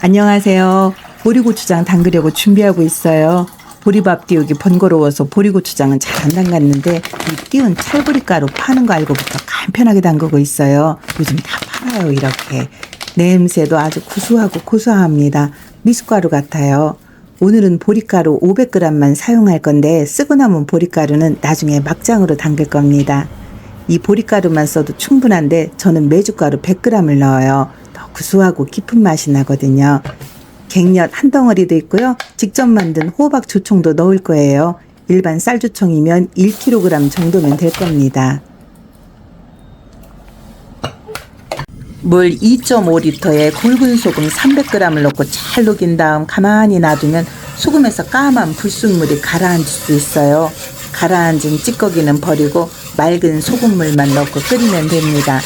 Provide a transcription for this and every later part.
안녕하세요. 보리고추장 담그려고 준비하고 있어요. 보리밥 띄우기 번거로워서 보리고추장은 잘 안 담갔는데 이 띄운 찰보리가루 파는 거 알고부터 간편하게 담그고 있어요. 요즘 다 팔아요 이렇게. 냄새도 아주 구수하고 고소합니다. 미숫가루 같아요. 오늘은 보리가루 500g만 사용할 건데 쓰고 남은 보리가루는 나중에 막장으로 담글 겁니다. 이 보리가루만 써도 충분한데 저는 메주가루 100g을 넣어요. 더 구수하고 깊은 맛이 나거든요. 갱엿 한 덩어리도 있고요. 직접 만든 호박 조청도 넣을 거예요. 일반 쌀조청이면 1kg 정도면 될 겁니다. 물 2.5리터에 굵은 소금 300g을 넣고 잘 녹인 다음 가만히 놔두면 소금에서 까만 불순물이 가라앉을 수 있어요. 가라앉은 찌꺼기는 버리고 맑은 소금물만 넣고 끓이면 됩니다.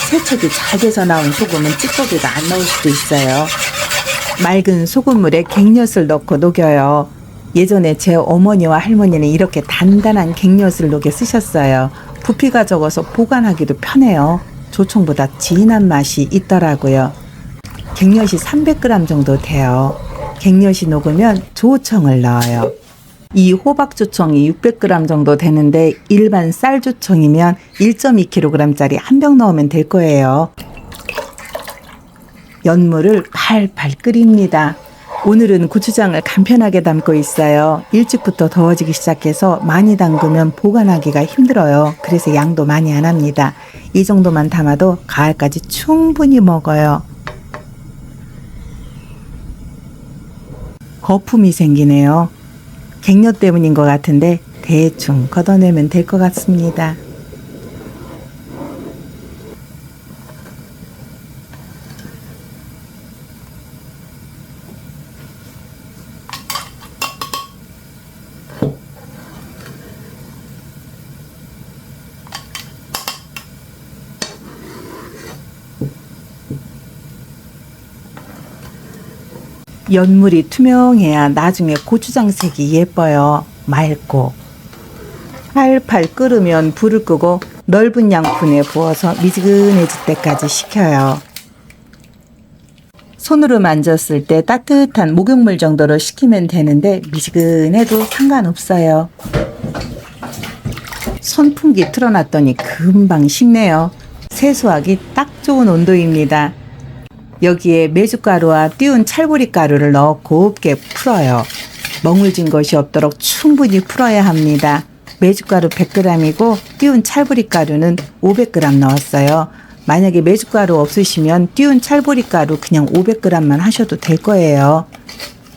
세척이 잘 돼서 나온 소금은 찌꺼기가 안 나올 수도 있어요. 맑은 소금물에 갱엿을 넣고 녹여요. 예전에 제 어머니와 할머니는 이렇게 단단한 갱엿을 녹여 쓰셨어요. 부피가 적어서 보관하기도 편해요. 조청보다 진한 맛이 있더라고요. 갱엿이 300g 정도 돼요. 갱엿이 녹으면 조청을 넣어요. 이 호박조청이 600g 정도 되는데 일반 쌀조청이면 1.2kg짜리 한 병 넣으면 될 거예요. 연물을 팔팔 끓입니다. 오늘은 고추장을 간편하게 담고 있어요. 일찍부터 더워지기 시작해서 많이 담그면 보관하기가 힘들어요. 그래서 양도 많이 안 합니다. 이 정도만 담아도 가을까지 충분히 먹어요. 거품이 생기네요. 갱엿 때문인 것 같은데 대충 걷어내면 될 것 같습니다. 연물이 투명해야 나중에 고추장 색이 예뻐요. 맑고. 팔팔 끓으면 불을 끄고 넓은 양푼에 부어서 미지근해질 때까지 식혀요. 손으로 만졌을 때 따뜻한 목욕물 정도로 식히면 되는데 미지근해도 상관없어요. 선풍기 틀어놨더니 금방 식네요. 세수하기 딱 좋은 온도입니다. 여기에 메주가루와 띄운 찰보리가루를 넣어 곱게 풀어요. 멍울진 것이 없도록 충분히 풀어야 합니다. 메주가루 100g이고 띄운 찰보리가루는 500g 넣었어요. 만약에 메주가루 없으시면 띄운 찰보리가루 그냥 500g만 하셔도 될 거예요.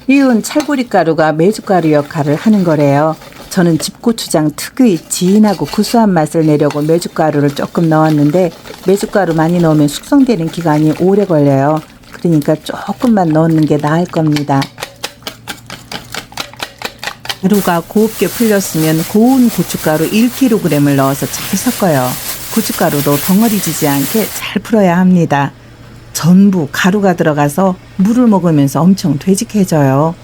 띄운 찰보리가루가 메주가루 역할을 하는 거래요. 저는 집고추장 특유의 진하고 구수한 맛을 내려고 메주가루를 조금 넣었는데 메주가루 많이 넣으면 숙성되는 기간이 오래 걸려요. 그러니까 조금만 넣는 게 나을 겁니다. 가루가 곱게 풀렸으면 고운 고춧가루 1kg을 넣어서 잘 섞어요. 고춧가루도 덩어리 지지 않게 잘 풀어야 합니다. 전부 가루가 들어가서 물을 먹으면서 엄청 되직해져요.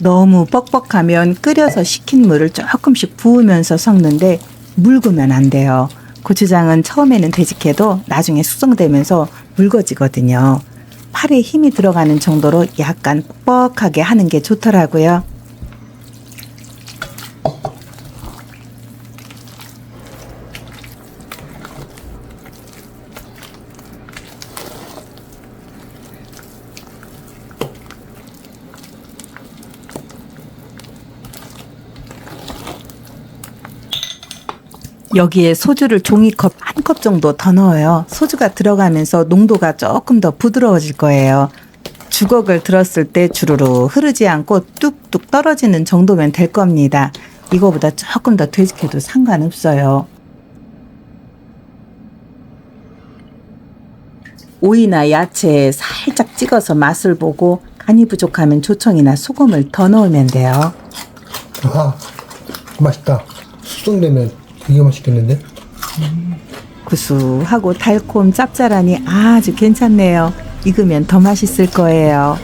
너무 뻑뻑하면 끓여서 식힌 물을 조금씩 부으면서 섞는데 묽으면 안 돼요. 고추장은 처음에는 되직해도 나중에 숙성되면서 묽어지거든요. 팔에 힘이 들어가는 정도로 약간 뻑뻑하게 하는 게 좋더라고요. 여기에 소주를 종이컵 한 컵 정도 더 넣어요. 소주가 들어가면서 농도가 조금 더 부드러워질 거예요. 주걱을 들었을 때 주르르 흐르지 않고 뚝뚝 떨어지는 정도면 될 겁니다. 이거보다 조금 더 되직해도 상관없어요. 오이나 야채에 살짝 찍어서 맛을 보고 간이 부족하면 조청이나 소금을 더 넣으면 돼요. 아, 맛있다. 숙성되면 되게 맛있겠는데? 구수하고 달콤 짭짤하니 아주 괜찮네요. 익으면 더 맛있을 거예요.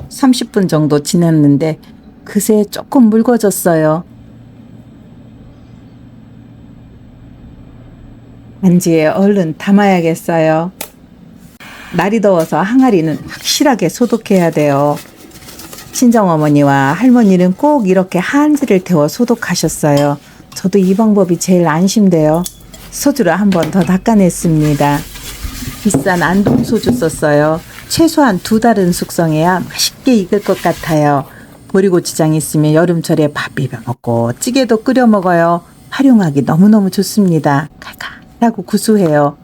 30분 정도 지났는데 그새 조금 묽어졌어요. 안지에 얼른 담아야겠어요. 날이 더워서 항아리는 확실하게 소독해야 돼요. 친정어머니와 할머니는 꼭 이렇게 한지를 데워 소독하셨어요. 저도 이 방법이 제일 안심돼요. 소주를 한 번 더 닦아냈습니다. 비싼 안동 소주 썼어요. 최소한 2달은 숙성해야 맛있게 익을 것 같아요. 보리고추장 있으면 여름철에 밥 비벼 먹고 찌개도 끓여 먹어요. 활용하기 너무너무 좋습니다. 칼칼하고 구수해요.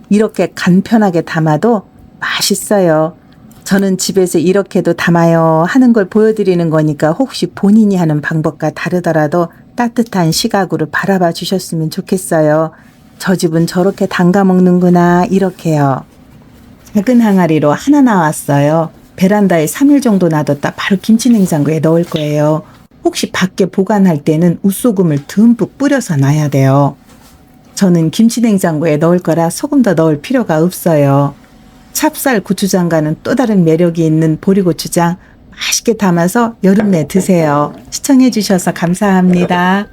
이렇게 간편하게 담아도 맛있어요. 저는 집에서 이렇게도 담아요 하는 걸 보여드리는 거니까 혹시 본인이 하는 방법과 다르더라도 따뜻한 시각으로 바라봐 주셨으면 좋겠어요. 저 집은 저렇게 담가 먹는구나 이렇게요. 작은 항아리로 하나 나왔어요. 베란다에 3일 정도 놔뒀다 바로 김치냉장고에 넣을 거예요. 혹시 밖에 보관할 때는 웃소금을 듬뿍 뿌려서 놔야 돼요. 저는 김치냉장고에 넣을 거라 소금 더 넣을 필요가 없어요. 찹쌀 고추장과는 또 다른 매력이 있는 보리고추장 맛있게 담아서 여름 내 드세요. 시청해 주셔서 감사합니다.